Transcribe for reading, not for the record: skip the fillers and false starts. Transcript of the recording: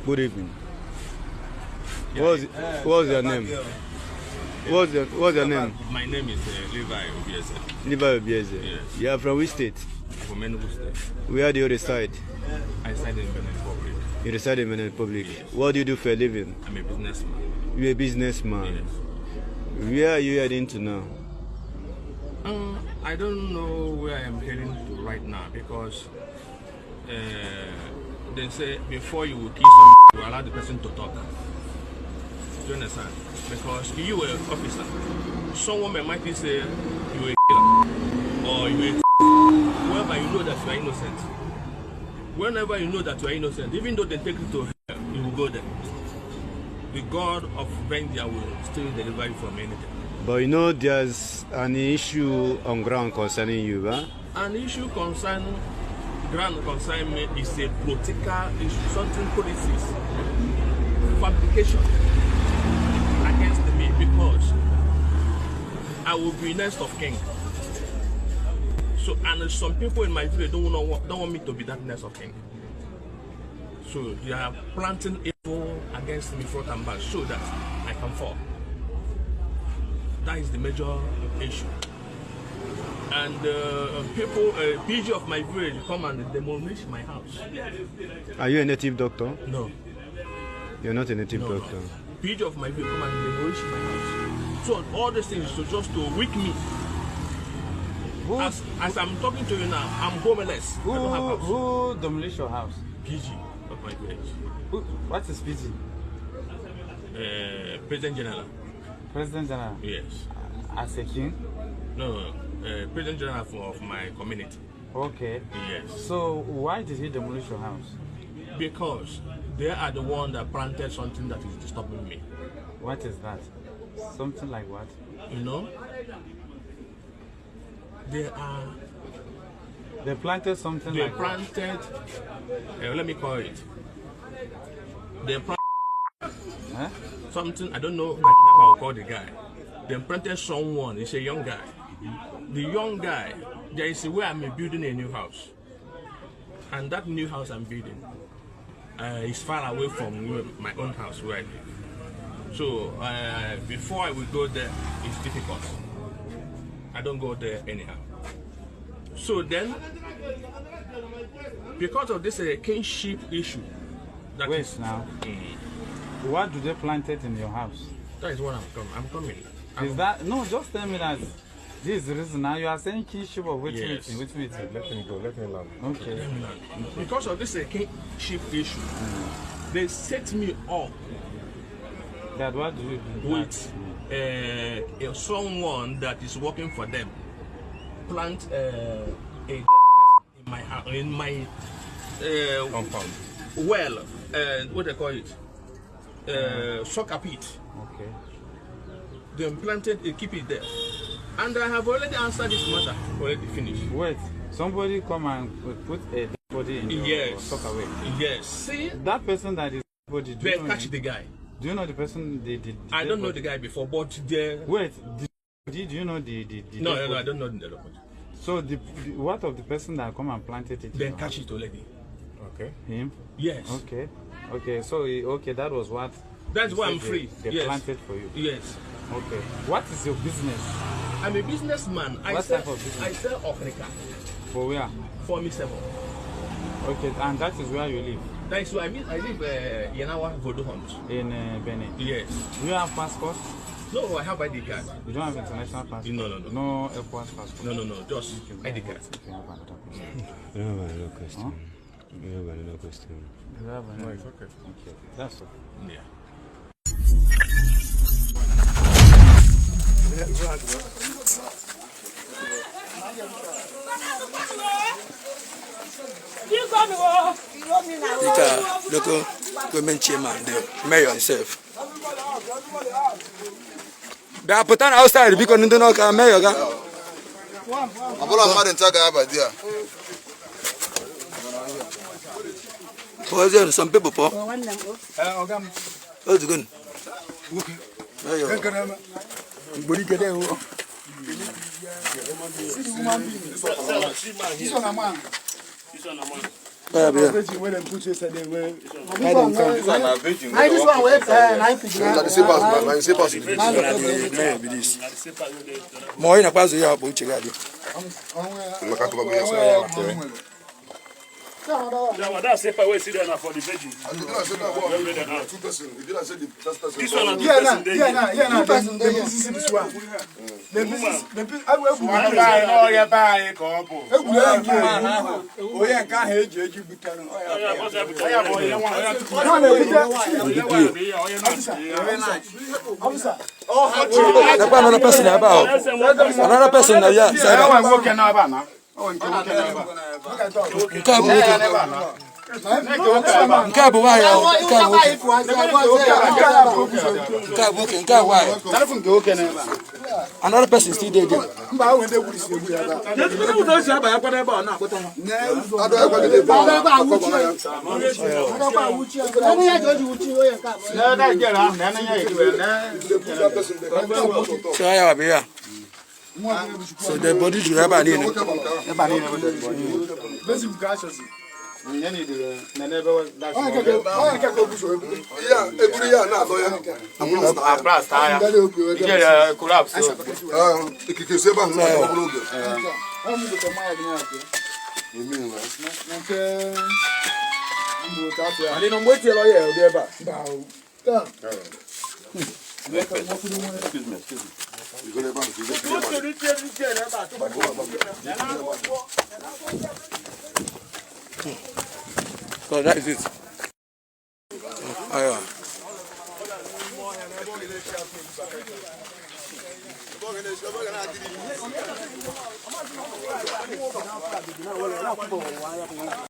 Good evening. What's your name? What's your name? My name is Levi Obieze. Levi Obieze. Yes. You are from which state? From Enugu State. Where do you reside? I reside in Benin Republic. You reside in Benin Republic. Yes. What do you do for a living? I'm a businessman. You're a businessman. Yes. Where are you heading to now? I don't know where I am heading to right now because they say before you will kill someone, you allow the person to talk. Do you understand? Because you were an officer. Someone might say you were a killer or you were wherever you know that you are innocent. Whenever you know that you are innocent, even though they take you to hell, you will go there. The God of vengeance will still deliver you from anything. But you know there's an issue on ground concerning you, huh? An issue concerning ground concerning me is a political issue, something policies, fabrication against me because I will be next of king. So and some people in my village don't want me to be that next of king. So they are planting evil against me front and back so that I can fall. That is the major issue. And people, PG of my village come and demolish my house. Are you a native doctor? No. You're not a native No. doctor. PG of my village come and demolish my house. So all these things is just to weak me. As I'm talking to you now, I'm homeless. I don't have house. Who demolished your house? PG of my village. What is PG? President General. President General? Yes. As a king? No, President General of my community. Okay. Yes. So why did he demolish your house? Because they are the one that planted something that is disturbing me. What is that? Something like what? You know? They planted something they like planted, let me call it. They planted something, I don't know, like I'll call the guy. They planted someone, he's a young guy. The young guy, there is a way I'm building a new house. And that new house I'm building is far away from my own house where I live. So before I will go there, it's difficult. I don't go there anyhow. So then, because of this kinship issue, that wait is now. What do they plant it in your house? That is what I'm coming. Is that no? Just tell me that this is the reason. Now you are saying kinship of which Yes. meeting? Which meeting? Let me go, let me land. Okay. Because of this kinship issue, they set me up That what do you do? with someone that is working for them. Plant a dead person in my house, in my Compound. well, what they call it, soccer pit. Okay. They planted it, keep it there, and I have already answered this matter. Already finished. Wait. Somebody come and put a dead body in your Yes. soccer away. Yes. See, That person that is body. Do they you know catch him? the guy. Do you know the person? I don't know the guy before, but they. Wait. Do you know the No, dead I body? don't know the other body. So what of the person that come and planted it? They catch it already. Okay. Him. Yes. Okay. Okay. So that was what. That's you why said I'm free. They Yes. planted for you. Yes. Okay. What is your business? I'm a businessman. What type of business? I sell Africa For where? for me 7. Okay. And that is where you live That is why I live Yanawa Vodo Hunt. in Benin. Yes. Do you have passport? No, I have ID card. You don't have international passport. No. No airport passport. No, just ID card. Okay, I have another question. I don't have another question. You have another question. You have another- No, it's okay. Okay. That's okay. Yeah. Local government chairman, the mayor himself. They are put on outside because they don't know mayor. Some people, what's good? Yeah, yeah. This one when put this they will. This one na virgin. This one wey 9 feet. Na the same pass, na the same pass. Na Be this. Mo ina pass ya po chega dia. Maka ko ba ya. Yeah, that's the paper we see there for the veggie. This one, yeah, person. This one. The I will buy. Oh, yeah, buy. Oh, yeah, can't hate you. Another person about. Another person yeah. Another person still there. So the body should have an in. So that is it.